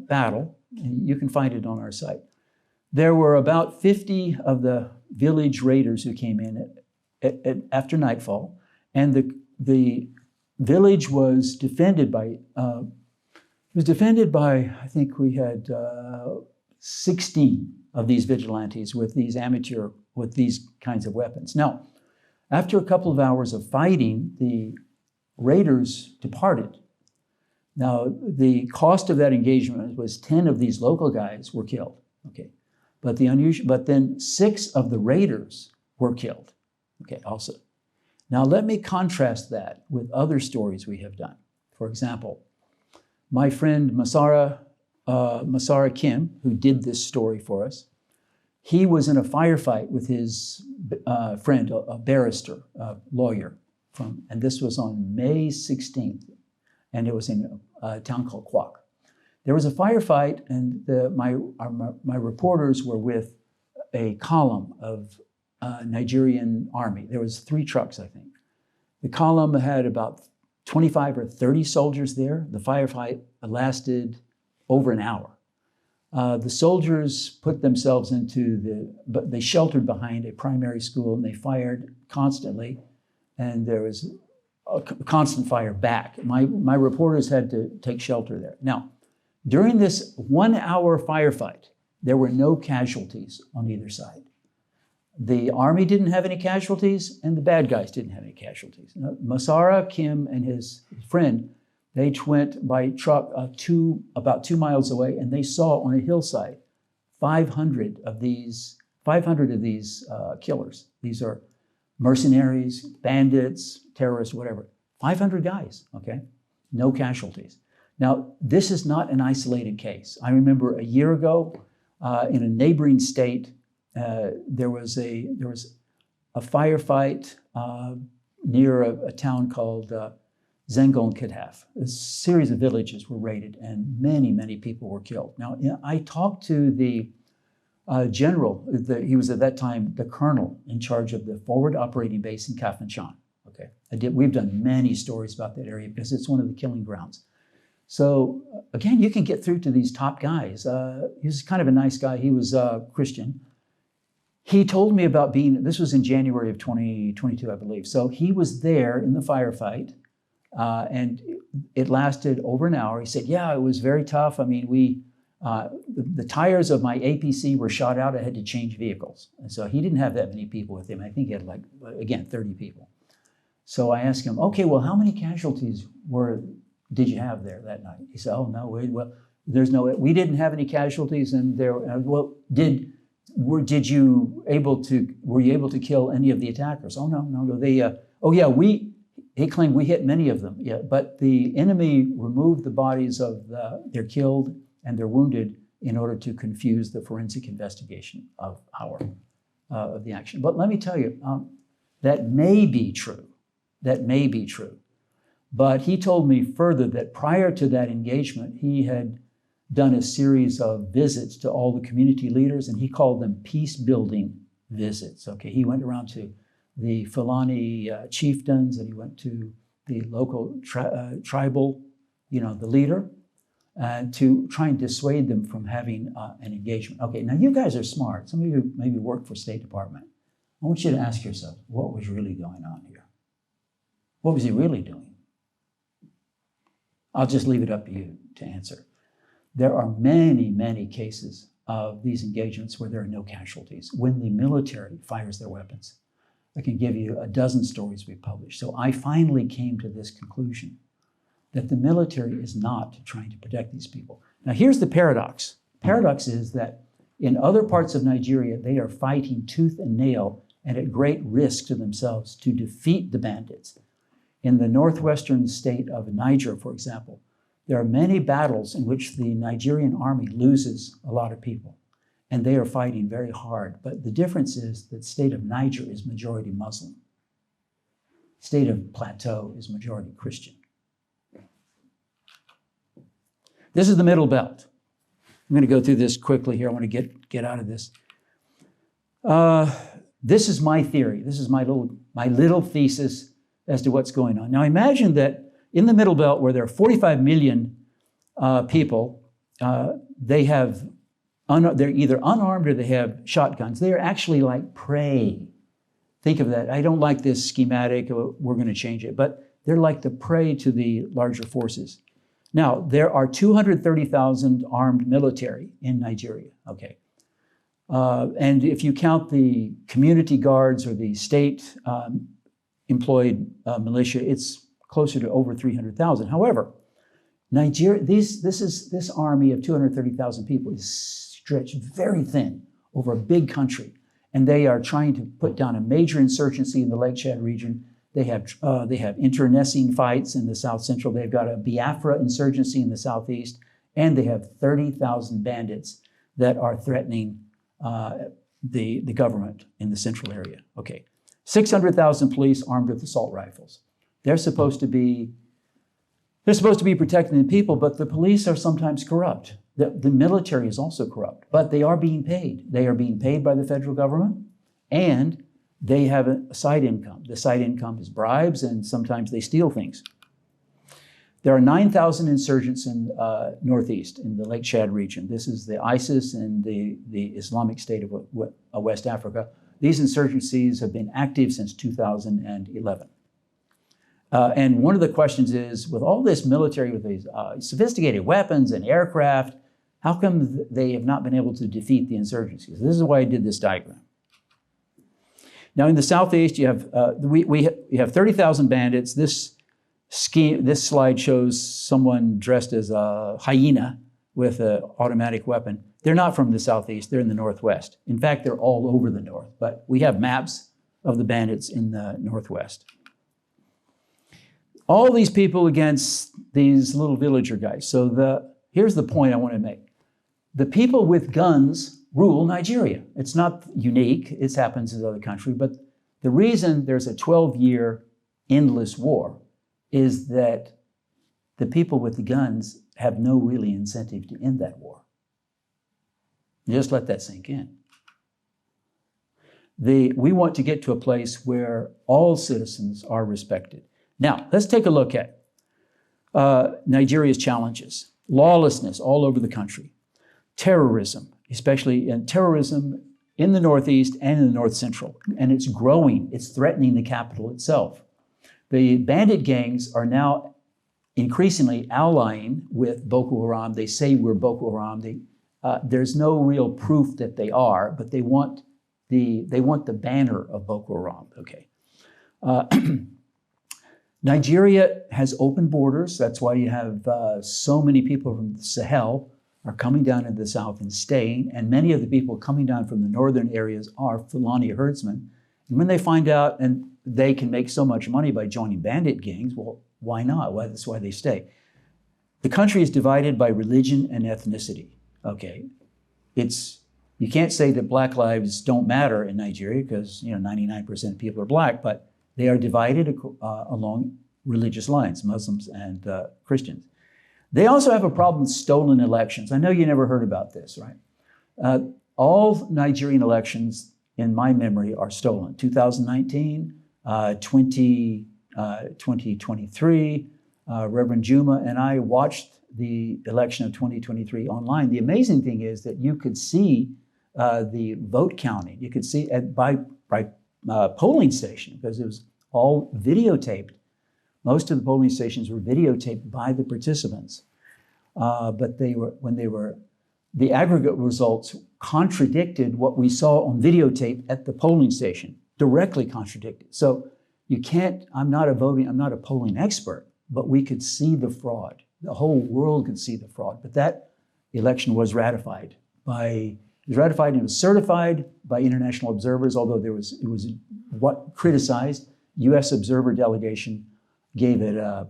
battle, and you can find it on our site, there were about 50 of the village raiders who came in after nightfall, and the village was defended by, I think we had 16 of these vigilantes with these kinds of weapons. Now, after a couple of hours of fighting, the raiders departed. Now, the cost of that engagement was 10 of these local guys were killed, okay? But then 6 of the raiders were killed, okay, also. Now, let me contrast that with other stories we have done. For example, my friend Masara Kim, who did this story for us, he was in a firefight with his friend, a barrister, a lawyer, and this was on May 16th, and it was in a town called Kwak. There was a firefight, and my reporters were with a column of Nigerian army. There was 3 trucks, I think. The column had about 25 or 30 soldiers there. The firefight lasted over an hour. The soldiers put themselves but they sheltered behind a primary school, and they fired constantly, and there was a constant fire back. My reporters had to take shelter there. Now, during this 1-hour firefight, there were no casualties on either side. The army didn't have any casualties, and the bad guys didn't have any casualties. Now, Masara Kim and his friend, they went by truck about 2 miles away, and they saw on a hillside 500 of these killers. These are mercenaries, bandits, terrorists, whatever. 500 guys, okay? No casualties. Now, this is not an isolated case. I remember a year ago in a neighboring state, there was a firefight near a town called Zenger. A series of villages were raided, and many people were killed. Now, I talked to the general. He was at that time the colonel in charge of the forward operating base in Kafanchan. Okay, we've done many stories about that area because it's one of the killing grounds. So again, you can get through to these top guys. He was kind of a nice guy. He was Christian. He told me about this was in January of 2022, I believe. So he was there in the firefight. And it lasted over an hour. He said, yeah, it was very tough. I mean, the tires of my APC were shot out. I had to change vehicles. And so he didn't have that many people with him. I think he had like, again, 30 people. So I asked him, okay, well, how many casualties did you have there that night? He said, oh, no, we didn't have any casualties. And were you able to kill any of the attackers? Oh, no, he claimed we hit many of them, yeah, but the enemy removed the bodies of their killed and their wounded in order to confuse the forensic investigation of the action. But let me tell you, that may be true. That may be true. But he told me further that prior to that engagement, he had done a series of visits to all the community leaders, and he called them peace-building visits. Okay, he went around to the Fulani chieftains, and he went to the local tribal, the leader, to try and dissuade them from having an engagement. Okay, now you guys are smart. Some of you maybe work for State Department. I want you to ask yourself, what was really going on here? What was he really doing? I'll just leave it up to you to answer. There are many, many cases of these engagements where there are no casualties, when the military fires their weapons. I can give you a dozen stories we published. So I finally came to this conclusion that the military is not trying to protect these people. Now here's the paradox. Paradox is that in other parts of Nigeria, they are fighting tooth and nail and at great risk to themselves to defeat the bandits. In the northwestern state of Niger, for example, there are many battles in which the Nigerian army loses a lot of people, and they are fighting very hard. But the difference is that the state of Niger is majority Muslim. State of Plateau is majority Christian. This is the Middle Belt. I'm going to go through this quickly here. I want to get out of this. This is my theory. This is my little thesis as to what's going on. Now imagine that in the Middle Belt, where there are 45 million people, they're either unarmed or they have shotguns. They are actually like prey. Think of that. I don't like this schematic. We're going to change it. But they're like the prey to the larger forces. Now, there are 230,000 armed military in Nigeria. Okay. And if you count the community guards or the state employed militia, it's closer to over 300,000. However, Nigeria, this army of 230,000 people is stretched very thin over a big country, and they are trying to put down a major insurgency in the Lake Chad region. They have internecine fights in the South Central. They've got a Biafra insurgency in the Southeast, and they have 30,000 bandits that are threatening the government in the central area. Okay, 600,000 police armed with assault rifles. They're supposed to be protecting the people, but the police are sometimes corrupt. The military is also corrupt, but they are being paid. They are being paid by the federal government, and they have a side income. The side income is bribes, and sometimes they steal things. There are 9,000 insurgents in Northeast, in the Lake Chad region. This is the ISIS and the Islamic State of West Africa. These insurgencies have been active since 2011. And one of the questions is, with all this military, with these sophisticated weapons and aircraft, how come they have not been able to defeat the insurgencies? This is why I did this diagram. Now in the Southeast, you have 30,000 bandits. This slide shows someone dressed as a hyena with an automatic weapon. They're not from the Southeast, they're in the Northwest. In fact, they're all over the North, but we have maps of the bandits in the Northwest. All these people against these little villager guys. So here's the point I want to make. The people with guns rule Nigeria. It's not unique. It happens in other countries. But the reason there's a 12-year endless war is that the people with the guns have no really incentive to end that war. Just let that sink in. We want to get to a place where all citizens are respected. Now, let's take a look at Nigeria's challenges. Lawlessness all over the country. Terrorism, especially terrorism in the Northeast and in the North Central. And it's growing. It's threatening the capital itself. The bandit gangs are now increasingly allying with Boko Haram. They say we're Boko Haram. There's no real proof that they are, but they want the banner of Boko Haram. Okay. Nigeria has open borders. That's why you have so many people from the Sahel are coming down into the south and staying, and many of the people coming down from the northern areas are Fulani herdsmen. And when they find out and they can make so much money by joining bandit gangs, well, why not? Well, that's why they stay. The country is divided by religion and ethnicity. Okay, you can't say that Black lives don't matter in Nigeria because 99% of people are Black, but they are divided along religious lines, Muslims and Christians. They also have a problem with stolen elections. I know you never heard about this, right? All Nigerian elections, in my memory, are stolen. 2019, 2023, Reverend Juma and I watched the election of 2023 online. The amazing thing is that you could see the vote counting. You could see by polling station, because it was all videotaped. Most of the polling stations were videotaped by the participants, but the aggregate results contradicted what we saw on videotape at the polling station, directly contradicted. So you can't, I'm not a polling expert, but we could see the fraud. The whole world could see the fraud. But that election was ratified and it was certified by international observers, although it was what criticized. U.S. observer delegation gave it a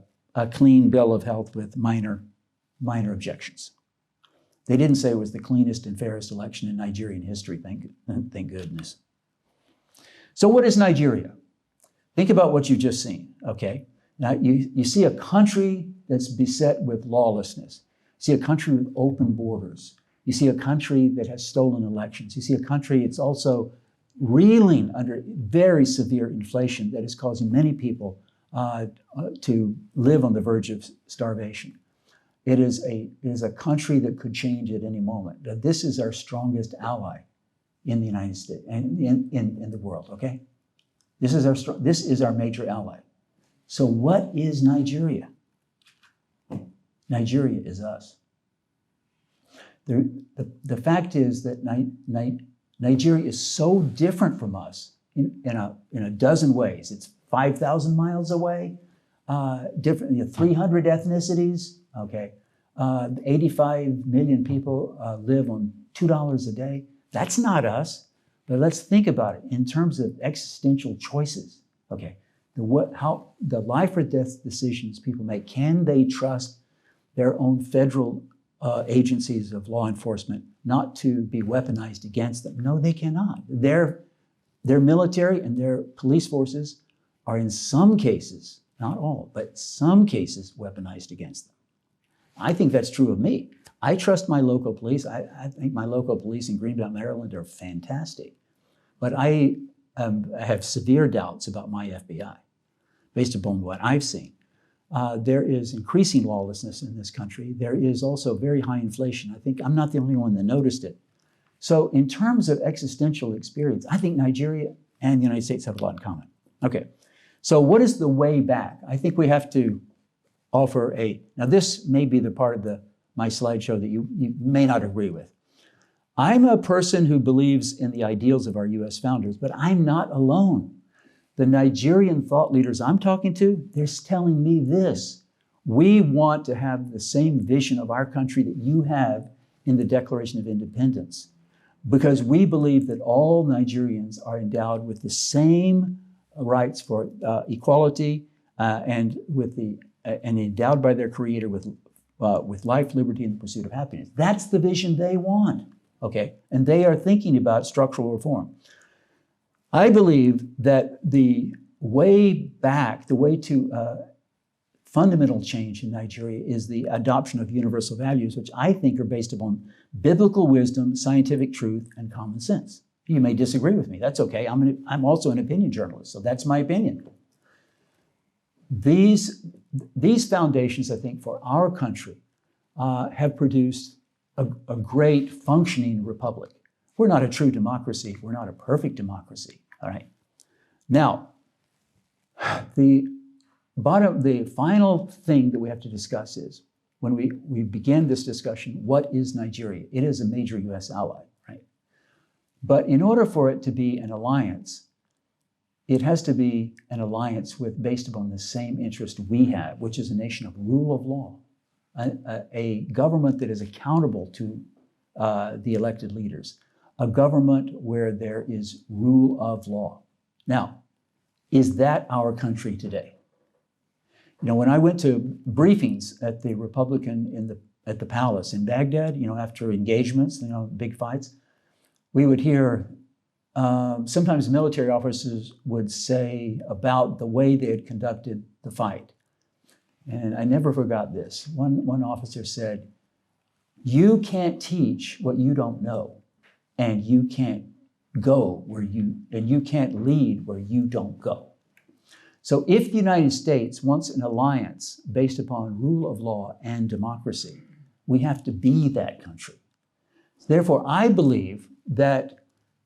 clean bill of health with minor objections. They didn't say it was the cleanest and fairest election in Nigerian history, thank goodness. So what is Nigeria? Think about what you've just seen, okay? Now you see a country that's beset with lawlessness. You see a country with open borders. You see a country that has stolen elections. You see a country that's also reeling under very severe inflation that is causing many people to live on the verge of starvation. It is a country that could change at any moment. This is our strongest ally in the United States and in the world, okay? This is our major ally. So what is Nigeria? Nigeria is us. The fact is that Nigeria is so different from us in a dozen ways. It's 5,000 miles away, 300 ethnicities, okay. 85 million people live on $2 a day. That's not us, but let's think about it in terms of existential choices, okay. How the life or death decisions people make, can they trust their own federal agencies of law enforcement not to be weaponized against them? No, they cannot. Their military and their police forces are in some cases, not all, but some cases weaponized against them. I think that's true of me. I trust my local police. I think my local police in Greenbelt, Maryland are fantastic. But I have severe doubts about my FBI based upon what I've seen. There is increasing lawlessness in this country. There is also very high inflation. I think I'm not the only one that noticed it. So in terms of existential experience, I think Nigeria and the United States have a lot in common. Okay, so what is the way back? I think we have to offer now this may be the part of my slideshow that you may not agree with. I'm a person who believes in the ideals of our US founders, but I'm not alone. The Nigerian thought leaders I'm talking to, they're telling me this. We want to have the same vision of our country that you have in the Declaration of Independence, because we believe that all Nigerians are endowed with the same rights for equality and endowed by their Creator with life, liberty, and the pursuit of happiness. That's the vision they want, okay? And they are thinking about structural reform. I believe that the way back, the way to fundamental change in Nigeria is the adoption of universal values, which I think are based upon biblical wisdom, scientific truth, and common sense. You may disagree with me. That's okay. I'm also an opinion journalist, so that's my opinion. These foundations, I think, for our country have produced a great functioning republic. We're not a true democracy. We're not a perfect democracy, all right? Now, the final thing that we have to discuss is, when we begin this discussion, what is Nigeria? It is a major US ally, right? But in order for it to be an alliance, it has to be an alliance based upon the same interest we have, which is a nation of rule of law, a government that is accountable to the elected leaders, a government where there is rule of law. Now, is that our country today? You know, when I went to briefings at the Republican at the palace in Baghdad, you know, after engagements, you know, big fights, we would hear sometimes military officers would say about the way they had conducted the fight. And I never forgot this. One officer said, "You can't teach what you don't know, and you can't you can't lead where you don't go." So if the United States wants an alliance based upon rule of law and democracy, we have to be that country. Therefore, I believe that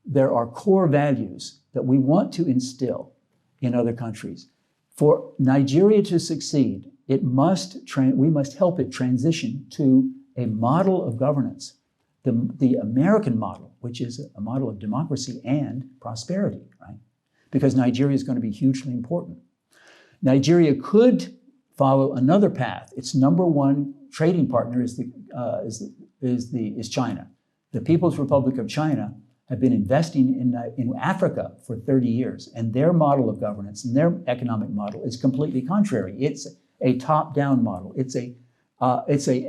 there are core values that we want to instill in other countries. For Nigeria to succeed, we must help it transition to a model of governance, the American model, which is a model of democracy and prosperity, right? Because Nigeria is going to be hugely important. Nigeria could follow another path. Its number one trading partner is China. The People's Republic of China have been investing in Africa for 30 years, and their model of governance and their economic model is completely contrary. It's a top-down model. It's a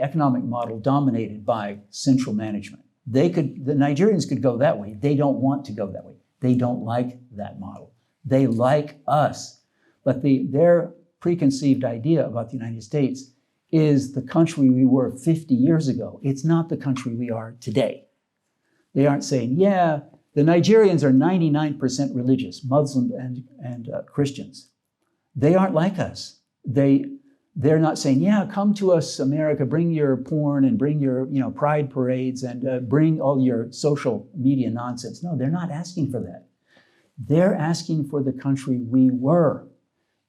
economic model dominated by central management. The Nigerians could go that way. They don't want to go that way. They don't like that model. They like us. But their preconceived idea about the United States is the country we were 50 years ago. It's not the country we are today. They aren't saying, yeah, the Nigerians are 99% religious, Muslim and Christians. They aren't like us. They're not saying, yeah, come to us, America, bring your porn and bring your pride parades and bring all your social media nonsense. No, they're not asking for that. They're asking for the country we were.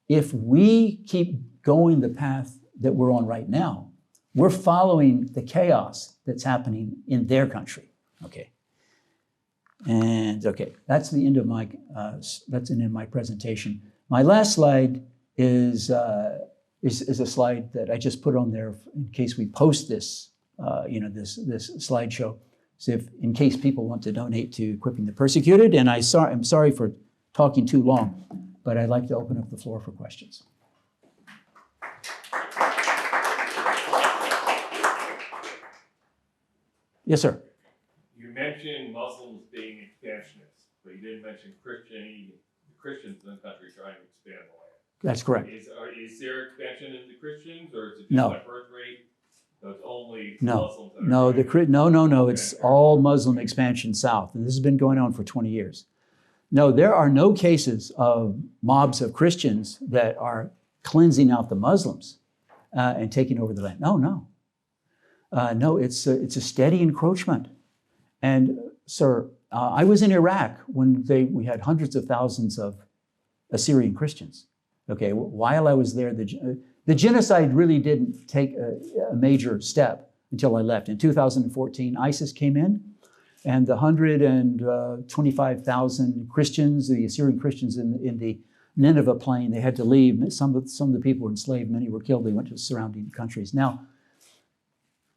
If we keep going the path that we're on right now, we're following the chaos that's happening in their country. Okay. And okay, that's the end of my presentation. My last slide is a slide that I just put on there in case we post this, this slideshow. So in case people want to donate to Equipping the Persecuted, and I'm sorry for talking too long, but I'd like to open up the floor for questions. Yes, sir. You mentioned Muslims being expansionists, but you didn't mention Christians in the country trying to expand the land. That's correct. Is there expansion in the Christians, or is it just No. by birth rate? So it's only No. Muslims that are No. It's all Muslim expansion south, and this has been going on for 20 years. No, there are no cases of mobs of Christians that are cleansing out the Muslims and taking over the land. No, it's a steady encroachment. And sir, I was in Iraq when we had hundreds of thousands of Assyrian Christians. Okay, while I was there, the genocide really didn't take a major step until I left. In 2014, ISIS came in, and the 125,000 Christians, the Assyrian Christians in the Nineveh plain, they had to leave. Some of the people were enslaved, many were killed. They went to surrounding countries. Now,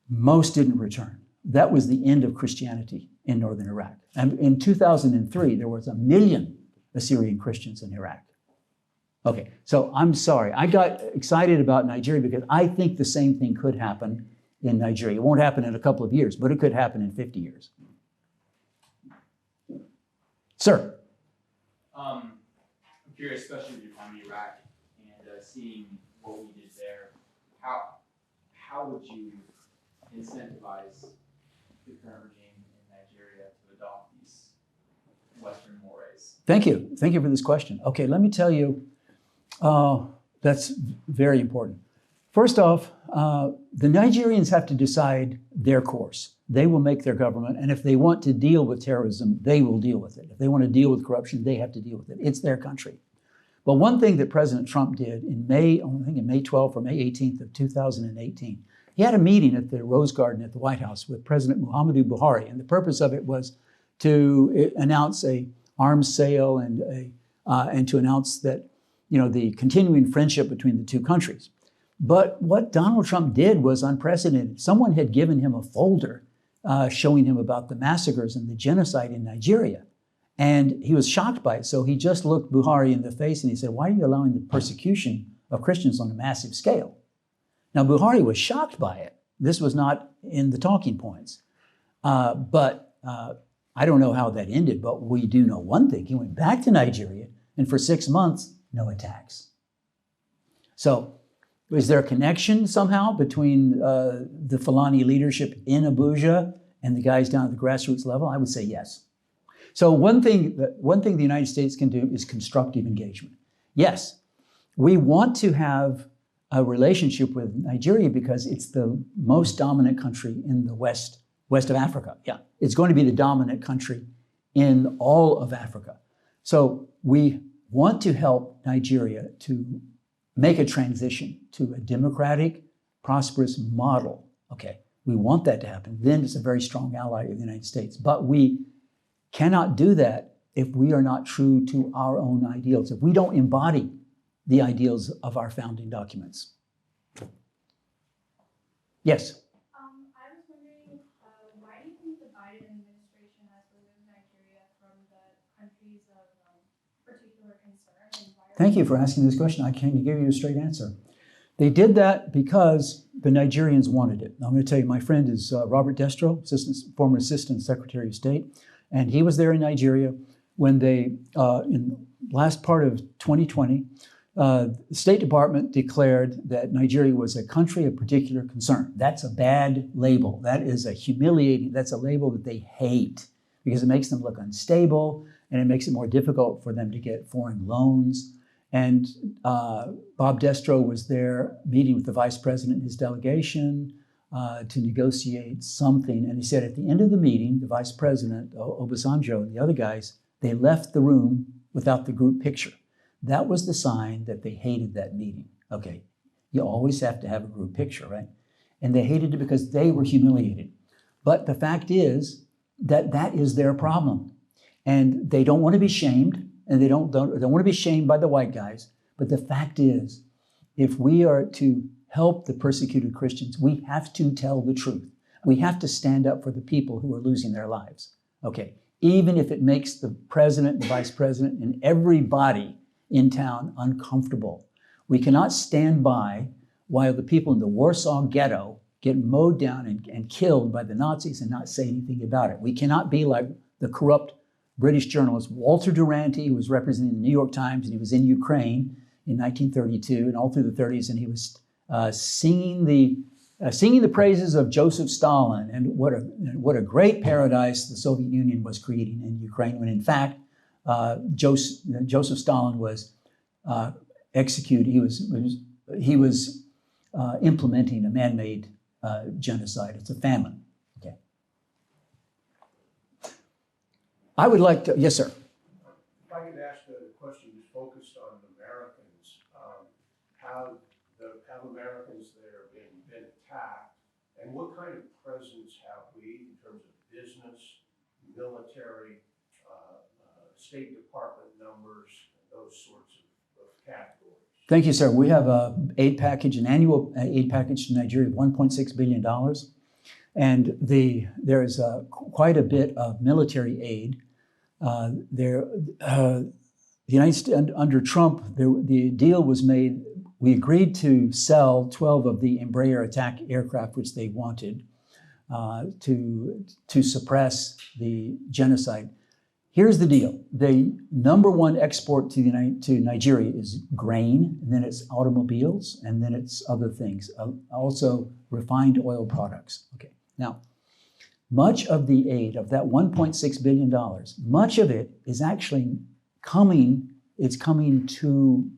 most didn't return. That was the end of Christianity in northern Iraq. And in 2003, there was 1 million Assyrian Christians in Iraq. Okay, so I'm sorry. I got excited about Nigeria because I think the same thing could happen in Nigeria. It won't happen in a couple of years, but it could happen in 50 years. Sir. I'm curious, especially with your time in Iraq and seeing what we did there, how would you incentivize the current regime in Nigeria to adopt these Western mores? Thank you. Thank you for this question. Okay, let me tell you, that's very important. First off, the Nigerians have to decide their course. They will make their government, and if they want to deal with terrorism, they will deal with it. If they want to deal with corruption, they have to deal with it. It's their country. But one thing that President Trump did in May, I think in May 12th or May 18th of 2018, he had a meeting at the Rose Garden at the White House with President Muhammadu Buhari, and the purpose of it was to announce a arms sale and to announce that, you know, the continuing friendship between the two countries. But what Donald Trump did was unprecedented. Someone had given him a folder showing him about the massacres and the genocide in Nigeria. And he was shocked by it. So he just looked Buhari in the face and he said, "Why are you allowing the persecution of Christians on a massive scale?" Now, Buhari was shocked by it. This was not in the talking points. But I don't know how that ended, but we do know one thing. He went back to Nigeria, and for 6 months, no attacks. So is there a connection somehow between the Fulani leadership in Abuja and the guys down at the grassroots level? I would say yes. So one thing the United States can do is constructive engagement. Yes, we want to have a relationship with Nigeria because it's the most dominant country in the west of Africa. Yeah, it's going to be the dominant country in all of Africa. So we want to help Nigeria to make a transition to a democratic, prosperous model. Okay, we want that to happen. Then it's a very strong ally of the United States. But we cannot do that if we are not true to our own ideals, if we don't embody the ideals of our founding documents. Yes? I was wondering, why do you think the Biden administration has removed Nigeria from the countries of particular concern? And why Thank you for asking this question. I can give you a straight answer. They did that because the Nigerians wanted it. Now, I'm going to tell you, my friend is Robert Destro, former Assistant Secretary of State, and he was there in Nigeria when they, in last part of 2020, the State Department declared that Nigeria was a country of particular concern. That's a bad label. That is a humiliating, that's a label that they hate because it makes them look unstable and it makes it more difficult for them to get foreign loans. And Bob Destro was there meeting with the vice president and his delegation to negotiate something. And he said at the end of the meeting, the vice president, Obasanjo, and the other guys, they left the room without the group picture. That was the sign that they hated that meeting. Okay, you always have to have a group picture, right? And they hated it because they were humiliated. But the fact is that that is their problem. And they don't want to be shamed, and they don't want to be shamed by the white guys. But the fact is, if we are to help the persecuted Christians, we have to tell the truth. We have to stand up for the people who are losing their lives. Okay, even if it makes the president, the vice president, and everybody in town uncomfortable. We cannot stand by while the people in the Warsaw Ghetto get mowed down and killed by the Nazis and not say anything about it. We cannot be like the corrupt British journalist Walter Duranty, who was representing the New York Times, and he was in Ukraine in 1932 and all through the 30s, and he was singing the praises of Joseph Stalin and what a great paradise the Soviet Union was creating in Ukraine, when in fact Joseph Stalin was executed. He was implementing a man-made genocide. It's a famine. Okay. I would like to. Yes, sir. If I could ask a question just focused on Americans, have Americans there been attacked, and what kind of presence have we in terms of business, military, State Department numbers, those sorts of categories? Thank you, sir. We have an annual aid package to Nigeria of $1.6 billion. And there is quite a bit of military aid. The United States, under Trump, the deal was made. We agreed to sell 12 of the Embraer attack aircraft, which they wanted, to suppress the genocide. Here's the deal. The number one export to Nigeria is grain, and then it's automobiles, and then it's other things, also refined oil products. Okay. Now, much of the aid, of that $1.6 billion, much of it is actually coming to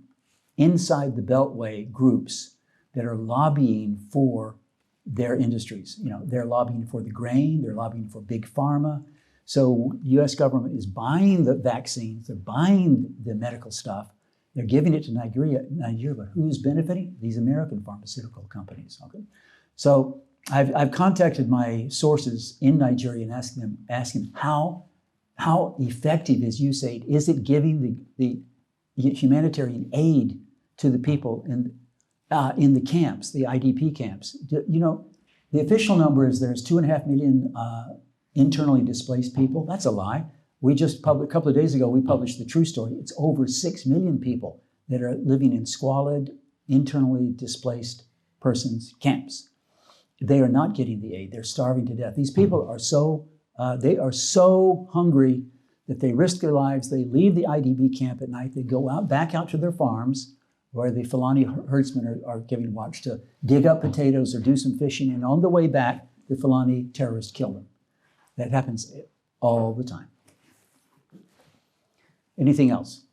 inside the Beltway groups that are lobbying for their industries. You know, they're lobbying for the grain, they're lobbying for big pharma. So the US government is buying the vaccines, they're buying the medical stuff, They're giving it to Nigeria, but who's benefiting? These American pharmaceutical companies. Okay, so I've contacted my sources in Nigeria and asking how effective is USAID? Is it giving the humanitarian aid to the people in the camps, the IDP camps? You know, the official number is there's 2.5 million internally displaced people. That's a lie. We just published, a couple of days ago, we published the true story. It's over 6 million people that are living in squalid, internally displaced persons camps. They are not getting the aid. They're starving to death. These people are they are so hungry that they risk their lives. They leave the IDP camp at night. They go back out to their farms where the Fulani herdsmen are giving watch to dig up potatoes or do some fishing. And on the way back, the Fulani terrorists kill them. That happens all the time. Anything else?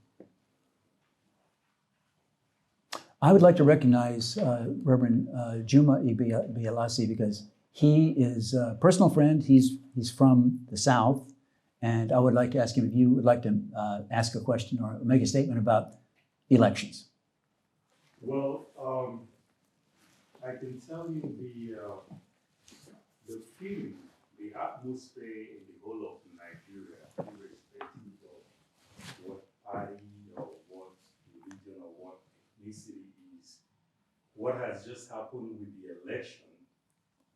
I would like to recognize Reverend Juma Ibialasi because he is a personal friend. He's from the South, and I would like to ask him if you would like to ask a question or make a statement about elections. Well, I can tell you the feeling, the atmosphere in the whole of Nigeria, irrespective of what party or what religion or what ethnicity is, what has just happened with the election,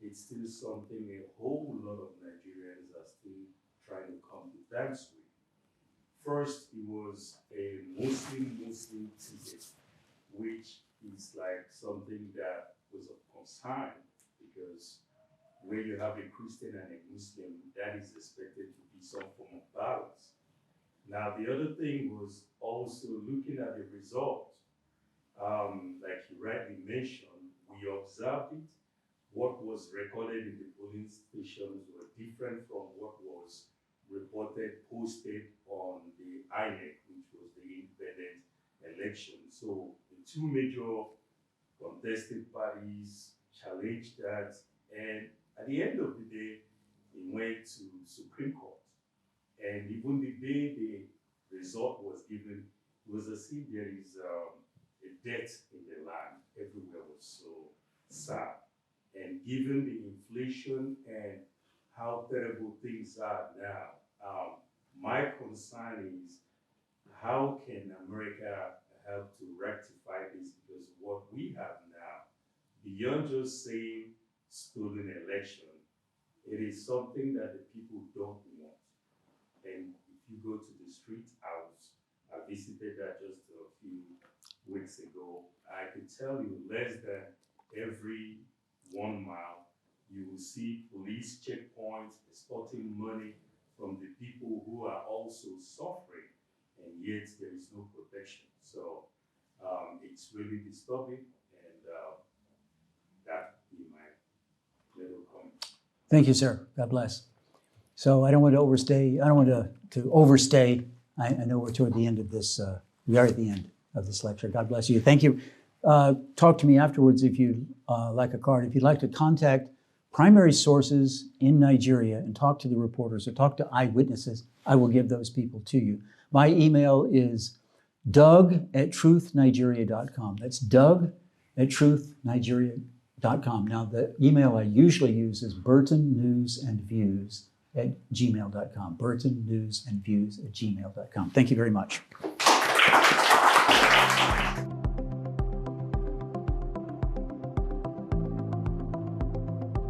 it's still something a whole lot of Nigerians are still trying to come to terms with. First, it was a Muslim ticket, which is like something that was of concern because where you have a Christian and a Muslim, that is expected to be some form of balance. Now, the other thing was also looking at the result. Like you rightly mentioned, we observed it. What was recorded in the polling stations were different from what was reported, posted on the INEC, which was the independent election. So the two major contested parties challenged that, and at the end of the day, it went to Supreme Court. And even the day the result was given, it was as if there is a death in the land. Everywhere was so sad. And given the inflation and how terrible things are now, my concern is how can America help to rectify this? Because what we have now, beyond just saying stolen election, it is something that the people don't want. And if you go to the street house, I visited that just a few weeks ago, I could tell you less than every 1 mile, you will see police checkpoints extorting money from the people who are also suffering, and yet there is no protection. So it's really disturbing, and that be my little comment. Thank you, sir. God bless. So I don't want to overstay. I don't want to overstay. I know we're toward the end of this. We are at the end of this lecture. God bless you. Thank you. Talk to me afterwards if you'd like a card. If you'd like to contact primary sources in Nigeria and talk to the reporters or talk to eyewitnesses, I will give those people to you. My email is doug@truthnigeria.com. That's doug@truthnigeria.com. Now, the email I usually use is burtonnewsandviews@gmail.com. burtonnewsandviews@gmail.com. Thank you very much.